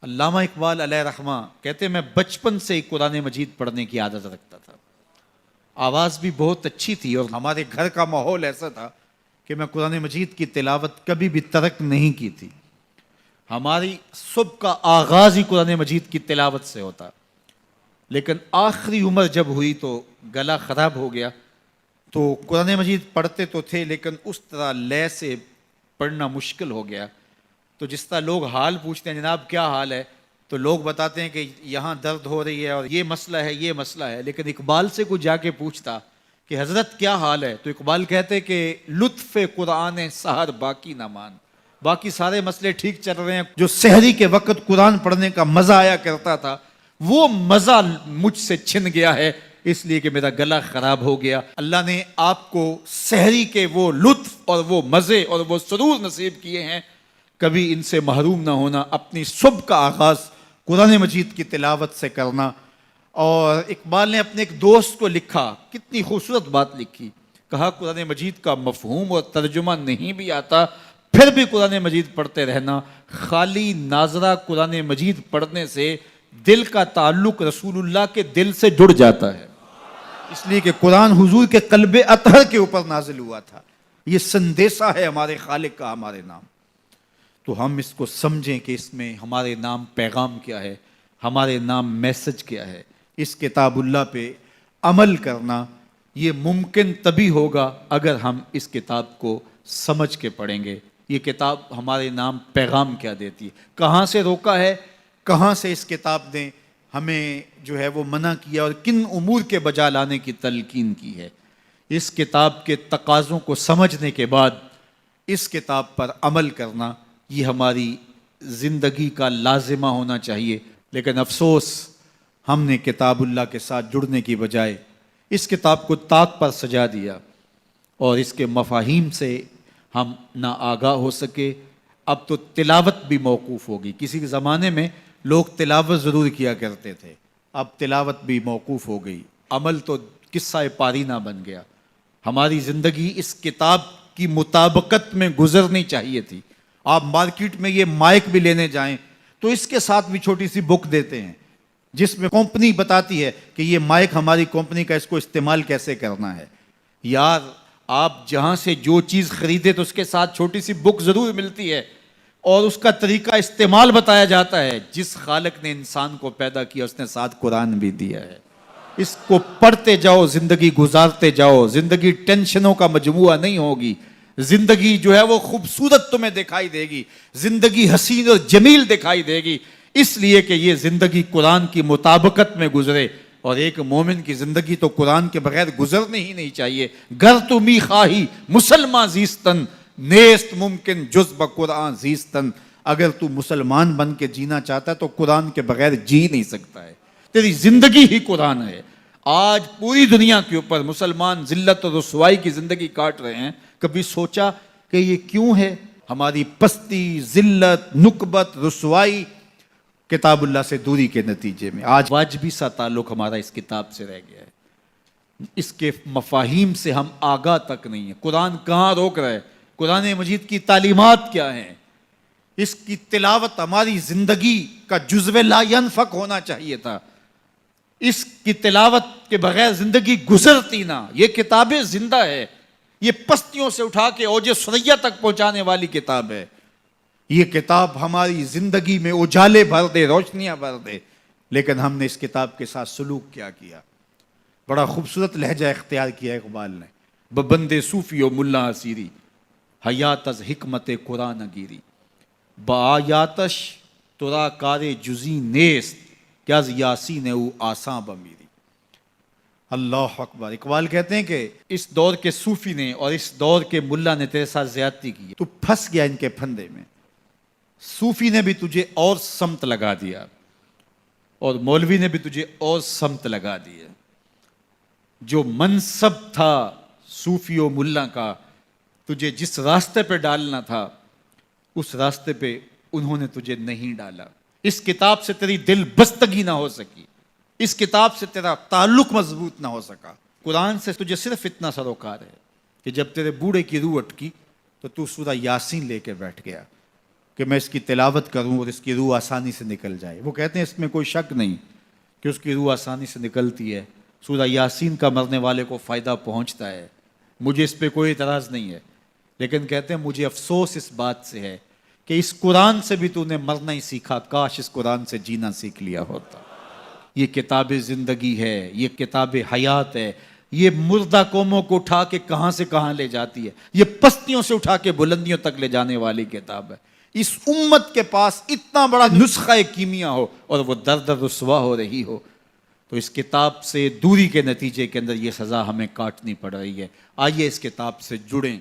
علامہ اقبال علیہ رحمہ کہتے ہیں میں بچپن سے ہی قرآن مجید پڑھنے کی عادت رکھتا تھا. آواز بھی بہت اچھی تھی اور ہمارے گھر کا ماحول ایسا تھا کہ میں قرآن مجید کی تلاوت کبھی بھی ترک نہیں کی تھی. ہماری صبح کا آغاز ہی قرآن مجید کی تلاوت سے ہوتا. لیکن آخری عمر جب ہوئی تو گلا خراب ہو گیا تو قرآن مجید پڑھتے تو تھے لیکن اس طرح لے سے پڑھنا مشکل ہو گیا. تو جس طرح لوگ حال پوچھتے ہیں جناب کیا حال ہے تو لوگ بتاتے ہیں کہ یہاں درد ہو رہی ہے اور یہ مسئلہ ہے یہ مسئلہ ہے. لیکن اقبال سے کوئی جا کے پوچھتا کہ حضرت کیا حال ہے تو اقبال کہتے کہ لطف قرآن سحر باقی نہ مان. باقی سارے مسئلے ٹھیک چل رہے ہیں. جو سحری کے وقت قرآن پڑھنے کا مزہ آیا کرتا تھا وہ مزہ مجھ سے چھن گیا ہے اس لیے کہ میرا گلا خراب ہو گیا. اللہ نے آپ کو سحری کے وہ لطف اور وہ مزے اور وہ سرور نصیب کیے ہیں. کبھی ان سے محروم نہ ہونا. اپنی صبح کا آغاز قرآن مجید کی تلاوت سے کرنا. اور اقبال نے اپنے ایک دوست کو لکھا, کتنی خوبصورت بات لکھی. کہا قرآن مجید کا مفہوم اور ترجمہ نہیں بھی آتا پھر بھی قرآن مجید پڑھتے رہنا. خالی ناظرہ قرآن مجید پڑھنے سے دل کا تعلق رسول اللہ کے دل سے جڑ جاتا ہے. اس لیے کہ قرآن حضور کے قلب اطہر کے اوپر نازل ہوا تھا. یہ سندیسہ ہے ہمارے خالق کا ہمارے نام. تو ہم اس کو سمجھیں کہ اس میں ہمارے نام پیغام کیا ہے, ہمارے نام میسج کیا ہے. اس کتاب اللہ پہ عمل کرنا یہ ممکن تبھی ہوگا اگر ہم اس کتاب کو سمجھ کے پڑھیں گے. یہ کتاب ہمارے نام پیغام کیا دیتی ہے, کہاں سے روکا ہے, کہاں سے اس کتاب نے ہمیں جو ہے وہ منع کیا اور کن امور کے بجا لانے کی تلقین کی ہے. اس کتاب کے تقاضوں کو سمجھنے کے بعد اس کتاب پر عمل کرنا یہ ہماری زندگی کا لازمہ ہونا چاہیے. لیکن افسوس ہم نے کتاب اللہ کے ساتھ جڑنے کی بجائے اس کتاب کو طاق پر سجا دیا اور اس کے مفاہیم سے ہم نہ آگاہ ہو سکے. اب تو تلاوت بھی موقوف ہوگی. کسی زمانے میں لوگ تلاوت ضرور کیا کرتے تھے, اب تلاوت بھی موقوف ہو گئی. عمل تو قصہ پارینہ بن گیا. ہماری زندگی اس کتاب کی مطابقت میں گزرنی چاہیے تھی. آپ مارکیٹ میں یہ مائک بھی لینے جائیں تو اس کے ساتھ بھی چھوٹی سی بک دیتے ہیں جس میں کمپنی بتاتی ہے کہ یہ مائک ہماری کمپنی کا, اس کو استعمال کیسے کرنا ہے. یار آپ جہاں سے جو چیز خریدے تو اس کے ساتھ چھوٹی سی بک ضرور ملتی ہے اور اس کا طریقہ استعمال بتایا جاتا ہے. جس خالق نے انسان کو پیدا کیا اس نے ساتھ قرآن بھی دیا ہے. اس کو پڑھتے جاؤ, زندگی گزارتے جاؤ. زندگی ٹینشنوں کا مجموعہ نہیں ہوگی. زندگی جو ہے وہ خوبصورت تمہیں دکھائی دے گی. زندگی حسین اور جمیل دکھائی دے گی اس لیے کہ یہ زندگی قرآن کی مطابقت میں گزرے. اور ایک مومن کی زندگی تو قرآن کے بغیر گزرنی ہی نہیں چاہیے. گر تو می خواہی مسلمان زیستن نیست ممکن جز بقرآن زیستن. اگر تو مسلمان بن کے جینا چاہتا ہے تو قرآن کے بغیر جی نہیں سکتا ہے. تیری زندگی ہی قرآن ہے. آج پوری دنیا کے اوپر مسلمان ذلت اور رسوائی کی زندگی کاٹ رہے ہیں. کبھی سوچا کہ یہ کیوں ہے؟ ہماری پستی, ذلت, نکبت, رسوائی کتاب اللہ سے دوری کے نتیجے میں. آج واجبی سا تعلق ہمارا اس کتاب سے رہ گیا ہے. اس کے مفاہیم سے ہم آگاہ تک نہیں ہیں. قرآن کہاں روک رہا ہے, قرآن مجید کی تعلیمات کیا ہیں. اس کی تلاوت ہماری زندگی کا جزو لا ینفک ہونا چاہیے تھا. اس کی تلاوت کے بغیر زندگی گزرتی نہ. یہ کتابیں زندہ ہے. یہ پستیوں سے اٹھا کے اوج ثریا تک پہنچانے والی کتاب ہے. یہ کتاب ہماری زندگی میں اجالے بھر دے, روشنیاں بھر دے. لیکن ہم نے اس کتاب کے ساتھ سلوک کیا کیا. بڑا خوبصورت لہجہ اختیار کیا اقبال نے. ببندے صوفی و ملا اسیری حیات از حکمت قرآن گیری بآیاتش ترا کار جزی نیست کیا از یاسین او آساں بمیری. اللہ اکبر. اقبال کہتے ہیں کہ اس دور کے صوفی نے اور اس دور کے ملا نے تیرے ساتھ زیادتی کی. تو پھنس گیا ان کے پھندے میں. صوفی نے بھی تجھے اور سمت لگا دیا اور مولوی نے بھی تجھے اور سمت لگا دیا. جو منصب تھا صوفی و ملا کا, تجھے جس راستے پہ ڈالنا تھا اس راستے پہ انہوں نے تجھے نہیں ڈالا. اس کتاب سے تیری دل بستگی نہ ہو سکی. اس کتاب سے تیرا تعلق مضبوط نہ ہو سکا. قرآن سے تجھے صرف اتنا سروکار ہے کہ جب تیرے بوڑھے کی روح اٹکی تو تو سورہ یاسین لے کے بیٹھ گیا. کہ میں اس کی تلاوت کروں اور اس کی روح آسانی سے نکل جائے. وہ کہتے ہیں اس میں کوئی شک نہیں کہ اس کی روح آسانی سے نکلتی ہے. سورہ یاسین کا مرنے والے کو فائدہ پہنچتا ہے, مجھے اس پہ کوئی اعتراض نہیں ہے, لیکن کہتے ہیں مجھے افسوس اس بات سے ہے کہ اس قرآن سے بھی تو نے مرنا ہی سیکھا, کاش اس قرآن سے جینا سیکھ لیا ہوتا. یہ کتاب زندگی ہے, یہ کتاب حیات ہے, یہ مردہ قوموں کو اٹھا کے کہاں سے کہاں لے جاتی ہے, یہ پستیوں سے اٹھا کے بلندیوں تک لے جانے والی کتاب ہے. اس امت کے پاس اتنا بڑا نسخہ کیمیا ہو اور وہ در در رسوا ہو رہی ہو, تو اس کتاب سے دوری کے نتیجے کے اندر یہ سزا ہمیں کاٹنی پڑ رہی ہے. آئیے اس کتاب سے جڑیں.